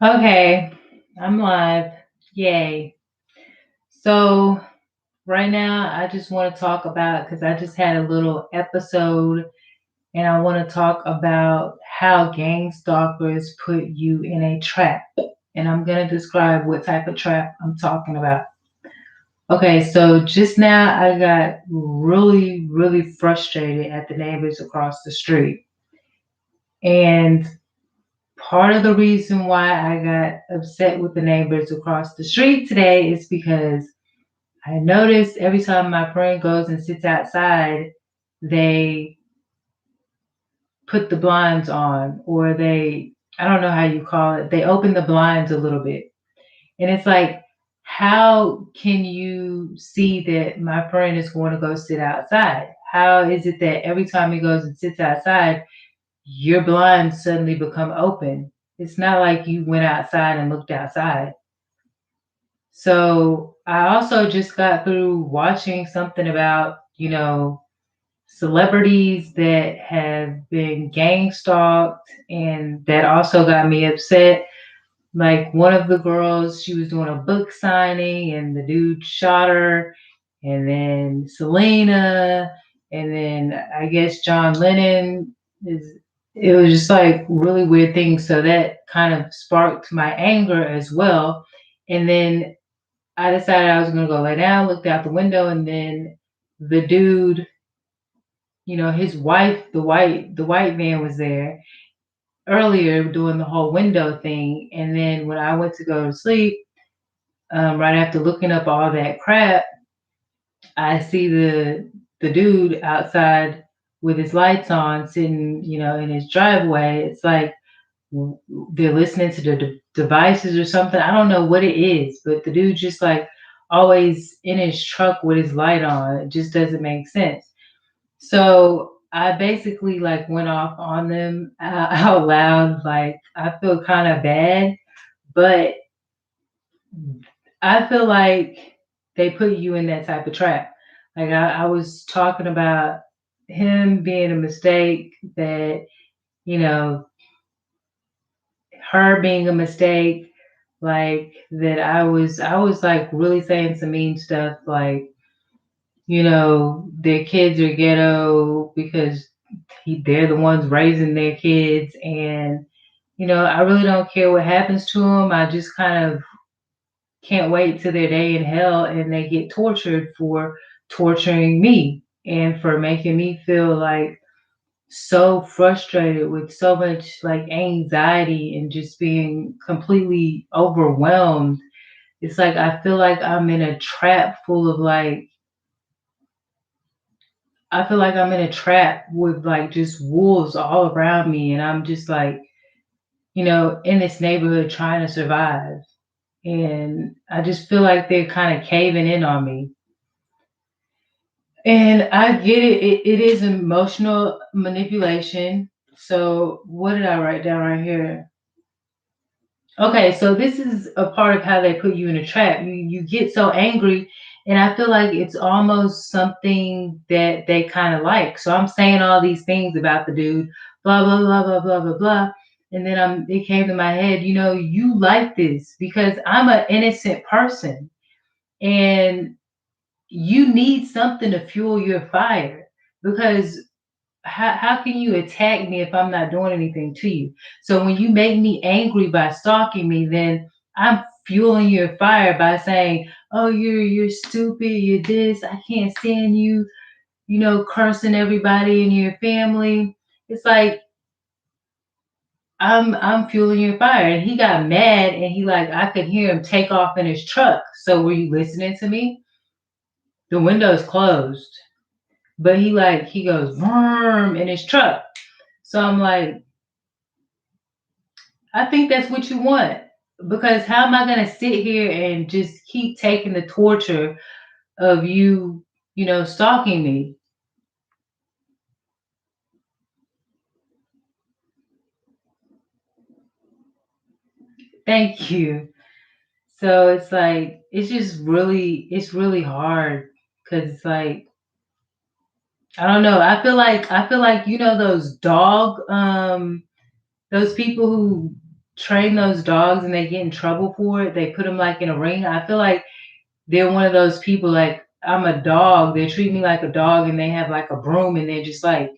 Okay, I'm live. Yay. So, right now, I just want to talk about because I just had a little episode and I want to talk about how gang stalkers put you in a trap. And I'm going to describe what type of trap I'm talking about. Okay, so just now I got really, really frustrated at the neighbors across the street. And part of the reason why I got upset with the neighbors across the street today is because I noticed every time my friend goes and sits outside, they put the blinds on, or I don't know how you call it, they open the blinds a little bit. And it's like, how can you see that my friend is going to go sit outside? How is it that every time he goes and sits outside, your blinds suddenly become open? It's not like you went outside and looked outside. So I also just got through watching something about, celebrities that have been gang stalked, and that also got me upset. Like one of the girls, she was doing a book signing and the dude shot her, and then Selena, and then I guess John Lennon is it was just like really weird things. So that kind of sparked my anger as well. And then I decided I was gonna go lay down, looked out the window, and then the dude, his wife, the white man was there earlier doing the whole window thing. And then when I went to go to sleep, right after looking up all that crap, I see the dude outside with his lights on, sitting, in his driveway. It's like they're listening to the devices or something. I don't know what it is, but the dude just like always in his truck with his light on. It just doesn't make sense. So I basically like went off on them out loud. Like I feel kind of bad, but I feel like they put you in that type of trap. Like I was talking about him being a mistake, that you know her being a mistake, like that I was like really saying some mean stuff, like their kids are ghetto because they're the ones raising their kids. And I really don't care what happens to them. I just kind of can't wait till their day in hell and they get tortured for torturing me and for making me feel like so frustrated with so much like anxiety and just being completely overwhelmed. It's like I feel like I'm in a trap full of like I feel like I'm in a trap with like just wolves all around me, and I'm just like, in this neighborhood trying to survive. And I just feel like they're kind of caving in on me. And I get it. It is emotional manipulation. So what did I write down right here? Okay, so this is a part of how they put you in a trap. You get so angry, and I feel like it's almost something that they kind of like. So I'm saying all these things about the dude, blah blah blah blah blah blah blah, and then it came to my head, you like this because I'm an innocent person, and you need something to fuel your fire. Because how can you attack me if I'm not doing anything to you? So when you make me angry by stalking me, then I'm fueling your fire by saying, "Oh, you're stupid. You're this. I can't stand you." Cursing everybody in your family. It's like I'm fueling your fire. And he got mad, and he like I could hear him take off in his truck. So were you listening to me? The window's closed, but he goes vroom in his truck. So I'm like, I think that's what you want. Because how am I going to sit here and just keep taking the torture of you, stalking me? Thank you. So it's like, it's really hard because it's like, I don't know. I feel like, those people who train those dogs and they get in trouble for it, they put them like in a ring. I feel like they're one of those people like I'm a dog. They treat me like a dog and they have like a broom and they're just like,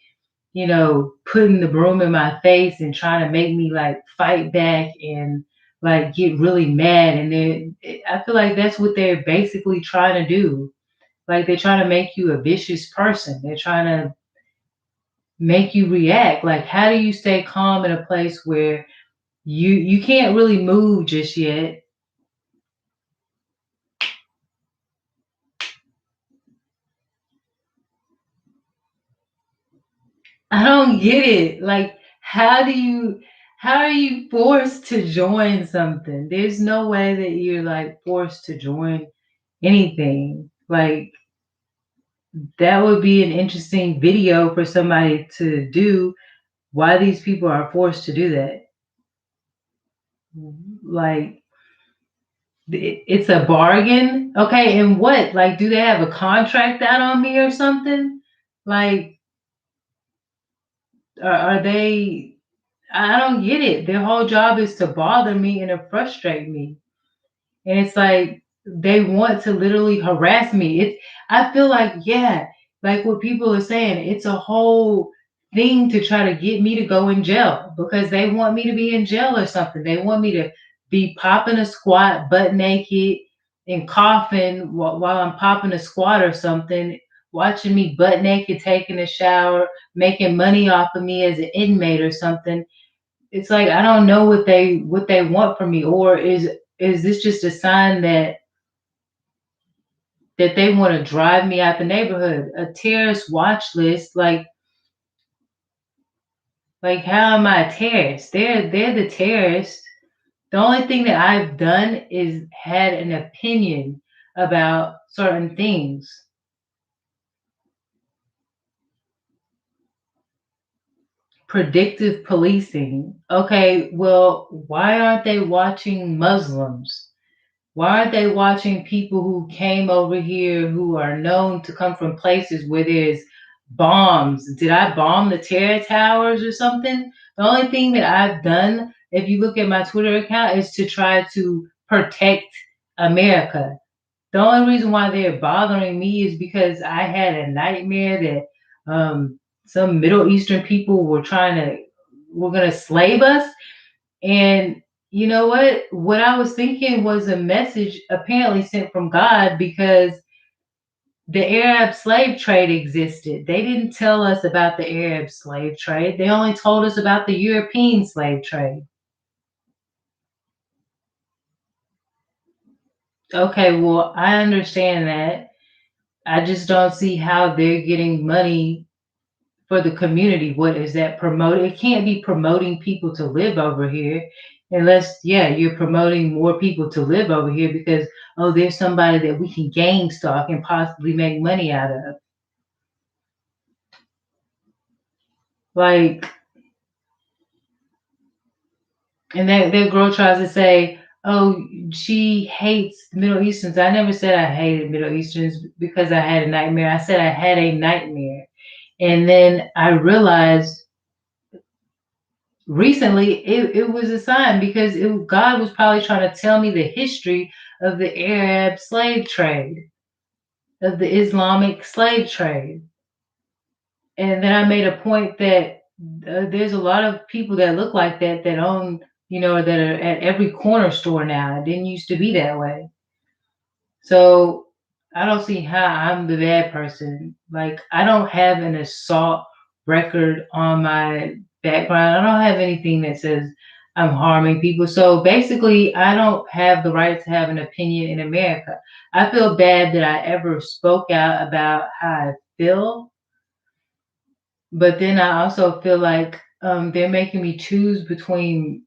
putting the broom in my face and trying to make me like fight back and like get really mad. And then I feel like that's what they're basically trying to do. Like they're trying to make you a vicious person. They're trying to make you react. Like how do you stay calm in a place where you can't really move just yet? I don't get it. Like, how are you forced to join something? There's no way that you're like forced to join anything. Like, that would be an interesting video for somebody to do why these people are forced to do that. Like, it's a bargain. Okay, and what? Like, do they have a contract out on me or something? Like, are they I don't get it. Their whole job is to bother me and to frustrate me. And it's like they want to literally harass me. I feel like, yeah, like what people are saying, it's a whole thing to try to get me to go in jail because they want me to be in jail or something. They want me to be popping a squat butt naked and coughing while I'm popping a squat or something, watching me butt naked taking a shower, making money off of me as an inmate or something. It's like I don't know what they want from me, or is this just a sign that they want to drive me out the neighborhood? A terrorist watch list, like how am I a terrorist? They're the terrorists. The only thing that I've done is had an opinion about certain things. Predictive policing. Okay, well, why aren't they watching Muslims? Why aren't they watching people who came over here who are known to come from places where there's bombs? Did I bomb the terror towers or something? The only thing that I've done, if you look at my Twitter account, is to try to protect America. The only reason why they're bothering me is because I had a nightmare that some Middle Eastern people were gonna slave us, and you know what? What I was thinking was a message apparently sent from God because the Arab slave trade existed. They didn't tell us about the Arab slave trade. They only told us about the European slave trade. Okay, well, I understand that. I just don't see how they're getting money for the community. What is that promote? It can't be promoting people to live over here unless, yeah, you're promoting more people to live over here because, oh, there's somebody that we can gang stalk and possibly make money out of. Like, and that girl tries to say, oh, she hates Middle Easterns. I never said I hated Middle Easterns because I had a nightmare. I said I had a nightmare. And then I realized recently it was a sign because God was probably trying to tell me the history of the Arab slave trade, of the Islamic slave trade. And then I made a point that there's a lot of people that look like that own, that are at every corner store now. It didn't used to be that way. So I don't see how I'm the bad person. Like I don't have an assault record on my background. I don't have anything that says I'm harming people. So basically, I don't have the right to have an opinion in America. I feel bad that I ever spoke out about how I feel, but then I also feel like they're making me choose between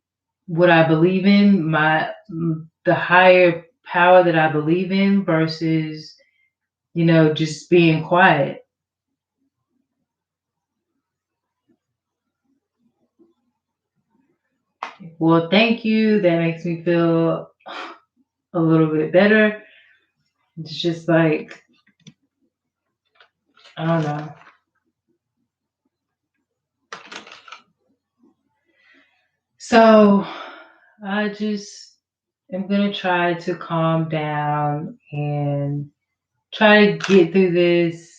what I believe in, the higher power that I believe in versus, just being quiet. Well, thank you. That makes me feel a little bit better. It's just like, I don't know. So I just am gonna try to calm down and try to get through this.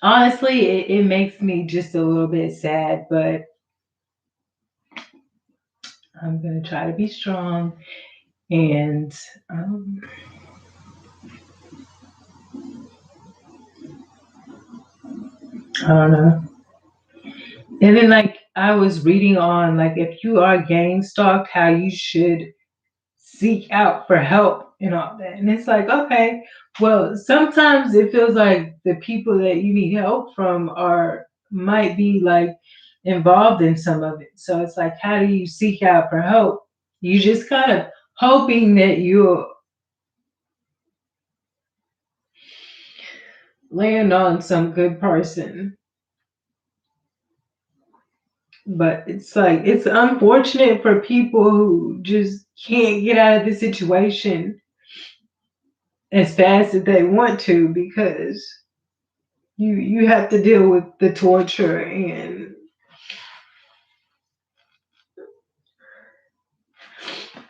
Honestly, it makes me just a little bit sad, but I'm gonna try to be strong and um, I don't know. And then like I was reading on like if you are gang stalked, how you should seek out for help and all that. And it's like, okay, well, sometimes it feels like the people that you need help from are might be like involved in some of it. So it's like, how do you seek out for help? You just kind of hoping that you'll land on some good person. But it's like, it's unfortunate for people who just can't get out of the situation as fast as they want to because you have to deal with the torture and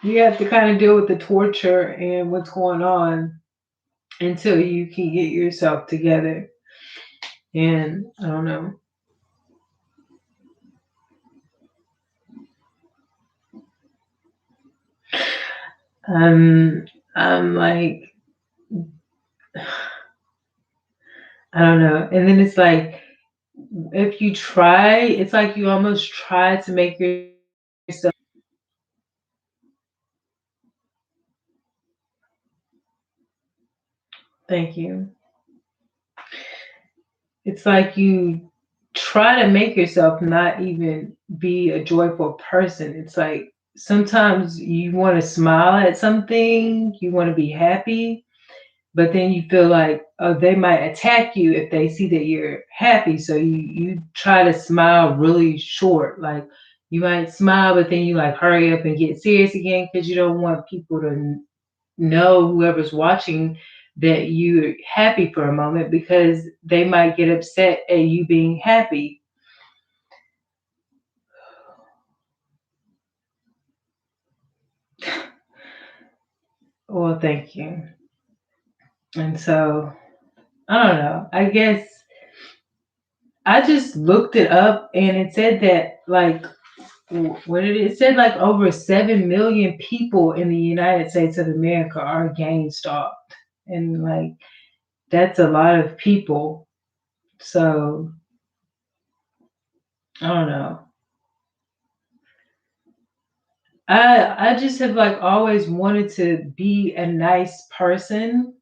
you have to kind of deal with the torture and what's going on until you can get yourself together. And I don't know. Um, I'm like, I don't know. And then it's like, if you try, it's like you almost try to make yourself. Thank you. It's like you try to make yourself not even be a joyful person. It's like sometimes you want to smile at something, you want to be happy, but then you feel like oh they might attack you if they see that you're happy. So you try to smile really short. Like you might smile, but then you like hurry up and get serious again because you don't want people to know whoever's watching that you're happy for a moment because they might get upset at you being happy. Well, thank you. And so I don't know. I guess I just looked it up and it said that like what did it said like over 7 million people in the United States of America are gang stalked. And like that's a lot of people. So I don't know. I just have like always wanted to be a nice person.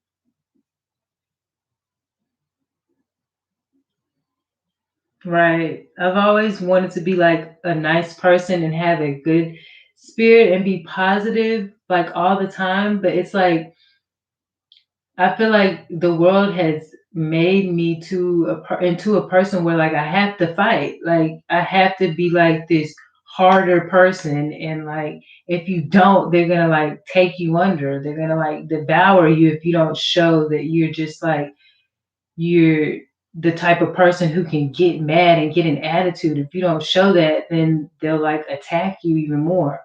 Right. I've always wanted to be like a nice person and have a good spirit and be positive like all the time. But it's like I feel like the world has made me into a person where like I have to fight. Like I have to be like this harder person and like if you don't they're going to like take you under. They're going to like devour you if you don't show that you're just like you're the type of person who can get mad and get an attitude. If you don't show that then they'll like attack you even more.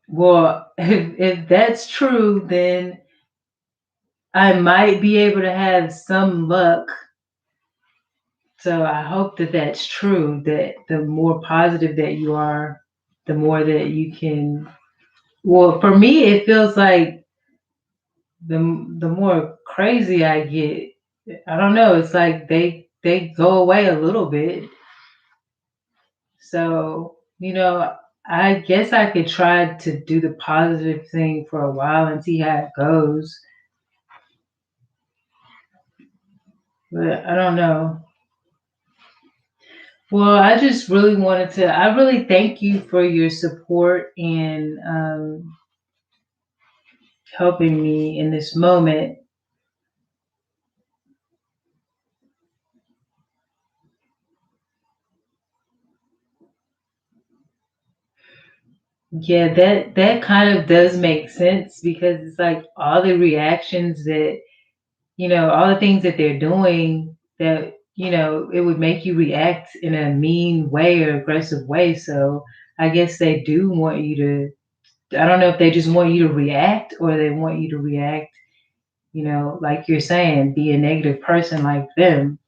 Well, if that's true then I might be able to have some luck. So I hope that that's true, that the more positive that you are, the more that you can. Well, for me, it feels like the more crazy I get, I don't know. It's like they go away a little bit. So I guess I could try to do the positive thing for a while and see how it goes. But I don't know. Well, I just really wanted to. I really thank you for your support and helping me in this moment. Yeah, that kind of does make sense because it's like all the reactions that all the things that they're doing that, it would make you react in a mean way or aggressive way. So I guess they do want you to, I don't know if they just want you to react or they want you to react, like you're saying, be a negative person like them.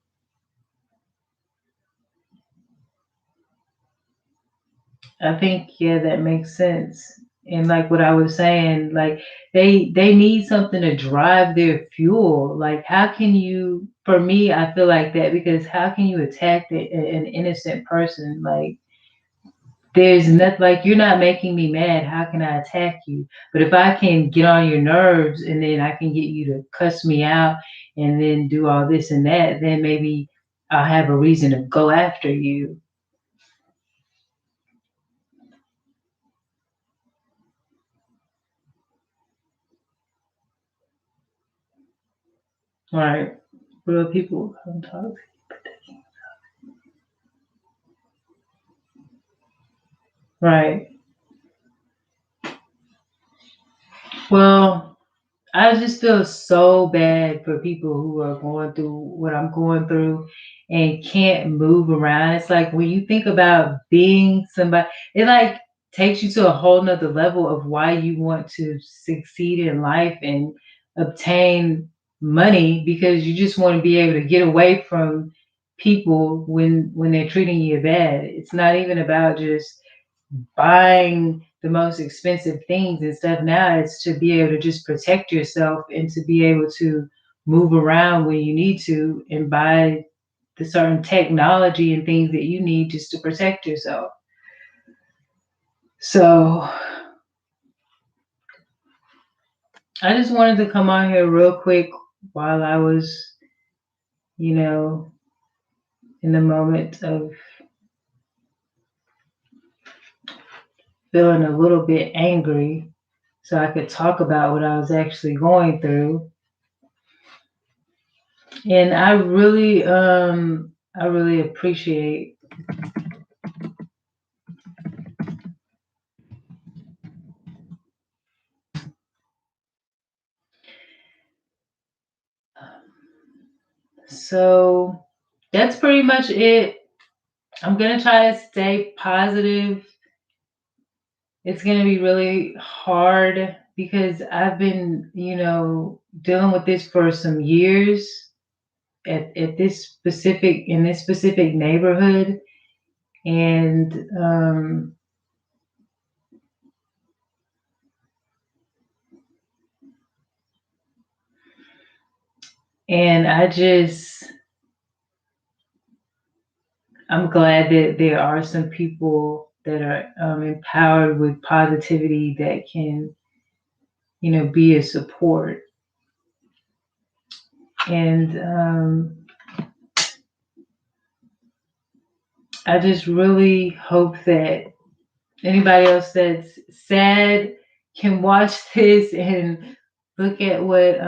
I think, yeah, that makes sense. And like what I was saying, like they need something to drive their fuel. Like how can you? For me, I feel like that because how can you attack an innocent person? Like there's nothing, like you're not making me mad. How can I attack you? But if I can get on your nerves and then I can get you to cuss me out and then do all this and that, then maybe I'll have a reason to go after you. Right? Real people come talk. Right. Well, I just feel so bad for people who are going through what I'm going through and can't move around. It's like when you think about being somebody, it like takes you to a whole nother level of why you want to succeed in life and obtain money because you just want to be able to get away from people when they're treating you bad. It's not even about just buying the most expensive things and stuff. Now it's to be able to just protect yourself and to be able to move around when you need to and buy the certain technology and things that you need just to protect yourself. So I just wanted to come on here real quick while I was, you know, in the moment of feeling a little bit angry so I could talk about what I was actually going through. And I really appreciate. So that's pretty much it. I'm gonna try to stay positive. It's gonna be really hard because I've been, dealing with this for some years at this specific in this specific neighborhood, and I just I'm glad that there are some people that are empowered with positivity that can, be a support. And I just really hope that anybody else that's sad can watch this and look at what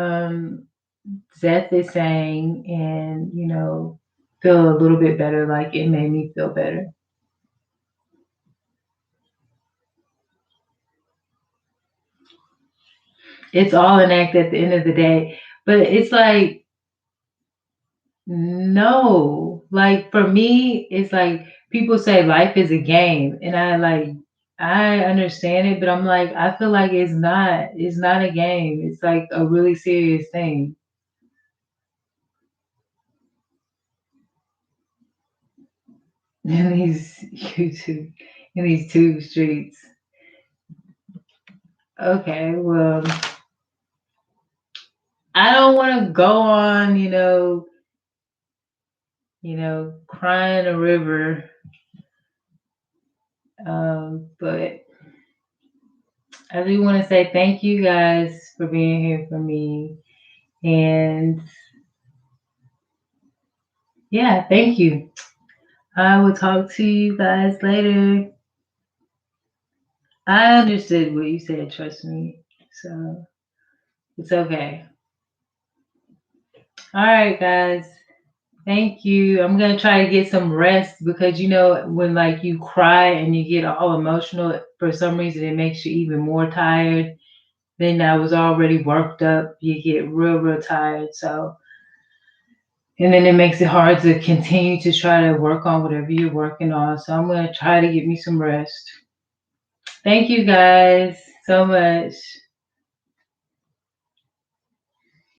Zeth is saying and, feel a little bit better, like it made me feel better. It's all an act at the end of the day. But it's like, no, like for me, it's like people say life is a game, and I understand it, but I'm like I feel like it's not a game. It's like a really serious thing in these YouTube in these tube streets. Okay, well, I don't want to go on, crying a river, but I do want to say thank you guys for being here for me. And yeah, thank you. I will talk to you guys later. I understood what you said, trust me. So it's okay. All right, guys. Thank you. I'm gonna try to get some rest because when like you cry and you get all emotional for some reason it makes you even more tired. then I was already worked up. You get real, real tired. So, and then it makes it hard to continue to try to work on whatever you're working on. So I'm going to try to get me some rest. Thank you guys so much.